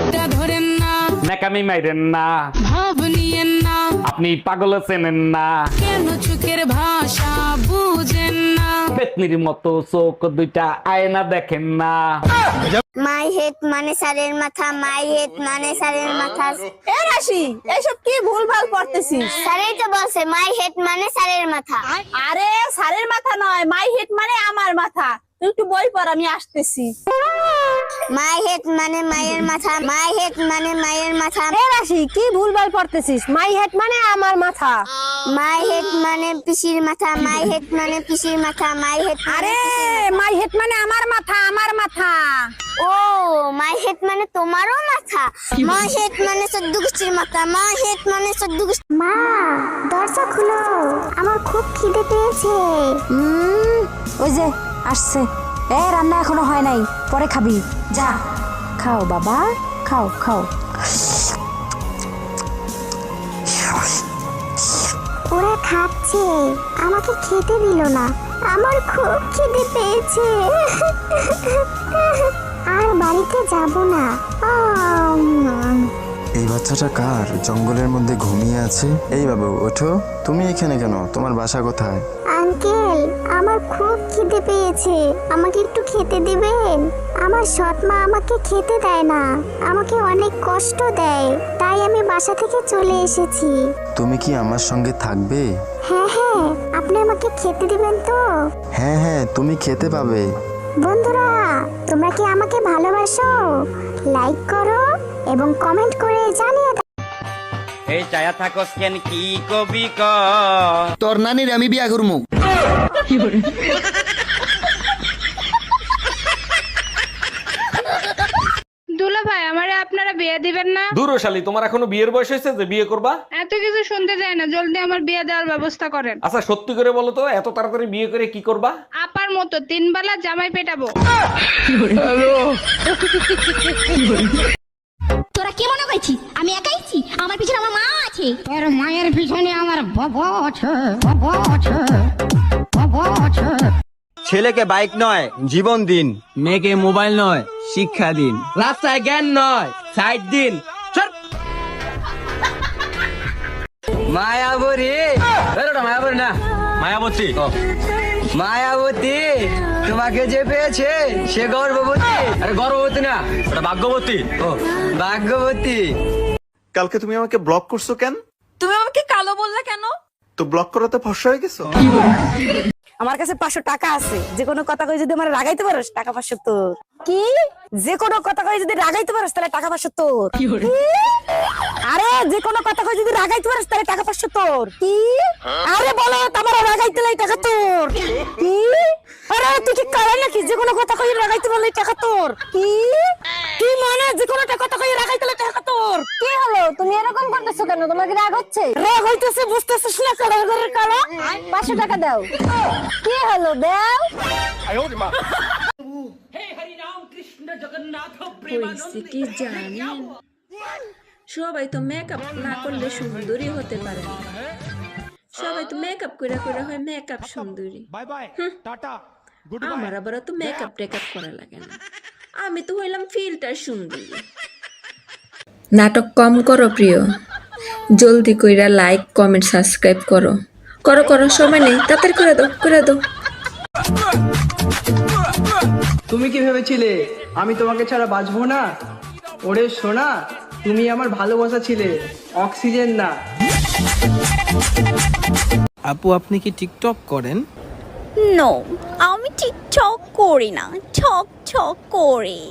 হাতটা ধরেন না, ন্যাকামি মাইরেন না, ভাব নিয়েন না, আপনি পাগল চেনেন না, কেন চোখের ভাষা বুঝেন না। পেতনির মতো চোখ দুইটা আয়না দেখেন না। মাই হেড মানে সারের মাথা, মাই হেড মানে সারের মাথা। এ রাশি, এইসব কি ভুলভাল পড়তেছিস? স্যারই তো বলছে মাই হেড মানে সারের মাথা। আরে সারের মাথা নয়, মাই হেড মানে আমার মাথা। তুই একটু বই পড়, আমি আসতেছি। মাই হেড মানে মায়ের মাথা, মাই হেড মানে মায়ের মাথা। এ রাশি, কি ভুলভাল পড়তেছিস? মাই হেড মানে আমার মাথা। মাই হেড মানে পিসির মাথা, মাই হেড মানে পিসির মাথা, মাই হেড। আরে মাই হেড মানে আমার মাথা, আমার মাথা। ও মাই হেড মানে তোমারও মাথা। মাই হেড মানে চোদ্দ গোষ্ঠীর মাথা, মাই হেড মানে চোদ্দ গোষ্ঠী। মা দরজা খুলো, আমার খুব খিদে পেয়েছে। ওই যে আসছে। রান্না এখনো হয় নাই, পরে খাবি। যা খাও বাবা, খাও খাও। ওরা খাচ্ছে, আমাকে খেতে দিল না। আমার খুব খিদে পেয়েছে, আর বাড়িতে যাব না। এই বাচ্চাটা কার? জঙ্গলের মধ্যে ঘুমিয়ে আছে। এই বাবু ওঠো, তুমি এখানে কেন? তোমার বাসা কোথায়? আঙ্কেল আমার খুব খিদে পেয়েছে, আমাকে একটু খেতে দিবেন? আমার সৎ মা আমাকে খেতে দেয় না, আমাকে অনেক কষ্ট দেয়, তাই আমি বাসা থেকে চলে এসেছি। তুমি কি আমার সঙ্গে থাকবে? হ্যাঁ হ্যাঁ, আপনি আমাকে খেতে দিবেন তো? হ্যাঁ হ্যাঁ, তুমি খেতে পাবে। বন্ধুরা, তোমরা কি আমাকে ভালোবাসো? লাইক করো এবং কমেন্ট করে জানিয়ে দাও। এই চায়া থাকস কেন কি কবি ক? তোর নানির আমি বিয়া করবো। দুলা ভাই, আমারে আপনারা বিয়ে দিবেন না? দূরশালী, তোমার এখনো বিয়ের বয়স হয়েছে যে বিয়ে করবা? এত কিছু শুনতে যায় না, জলদি আমার বিয়ে দেওয়ার ব্যবস্থা করেন। আচ্ছা সত্যি করে বলো তো, এত তাড়াতাড়ি বিয়ে করে কি করবা? আপার মতো 3 বেলা জামাই পেটাবো। তোরা কি মনে করছিস আমি একাইছি? আমার পিছনে আমার মা আছে। তোর মায়ের পিছনে আমার বাবা আছে, বাবা আছে, বাবা আছে। ছেলেকে বাইক নয় জীবন দিন, মেয়েকে মোবাইল নয় শিক্ষা দিন, রাস্তায় জ্ঞান নয় সাইড দিন। মায়াবরী, মায়াবরী না মায়াবতী, মায়াবতী তোমাকে যে পেয়েছে সে গর্ভবতী। আরে গর্ভবতী না, ওটা ভাগ্যবতী। ও ভাগ্যবতী। কালকে তুমি আমাকে ব্লক করছো কেন? তুমি আমাকে কালো বললা কেন? তো ব্লক করাতে ফর্সা হয়ে গেছো? আমার কাছে 500 টাকা আছে, যে কোনো কথা কই যদি আমার রাগাইতে পারোস, টাকা 500 তোর। কি? যে কোনো কথা কই যদি রাগাইতে পারোস তাহলে টাকা 500 তোর। কি? আরে যে কোনো কথা কই যদি রাগাইতে পারোস তাহলে টাকা 500 তোর। কি? আরে বলো, তোমার রাগাইতে লাই টাকা তোর। কি? আরে তুই কি কালা নাকি? যে কোনো কথা কই রাগাইতে বললে টাকা তোর। কি? কি মানে যে কোনো কথা কই রাগাইতে লাই টাকা তোর? কি হলো, তুমি এরকম করতেছো কেন? তোমার কি রাগ হচ্ছে? রাগ হইতেছে, বুঝতেছিস না? কালা ঘরের কালা। 500 টাকা দাও। কি হলো, দাও। হইছে কি জানেন, সবাই তো মেকআপ না করলে সুন্দরী হতে পারে না। সবাই তো মেকআপ কইরা কইরা হয় মেকআপ সুন্দরী। আমার আবার তো মেকআপ টেকআপ করা লাগে না, আমি তো হইলাম ফিল্টার সুন্দরী। নাটক কম করো প্রিয়, জলদি কইরা লাইক কমেন্ট সাবস্ক্রাইব করো। করো করো, সময় নেই, তাড়াতাড়ি করে দাও, করে দাও। তুমি কি ভেবেছিলে আমি তোমাকে ছাড়া বাঁচবো না? ওরে সোনা, তুমি আমার ভালোবাসা ছিলে, অক্সিজেন না। আপু আপনি কি টিকটক করেন? নো, আমি টিকটক করি না, ছক ছক করি।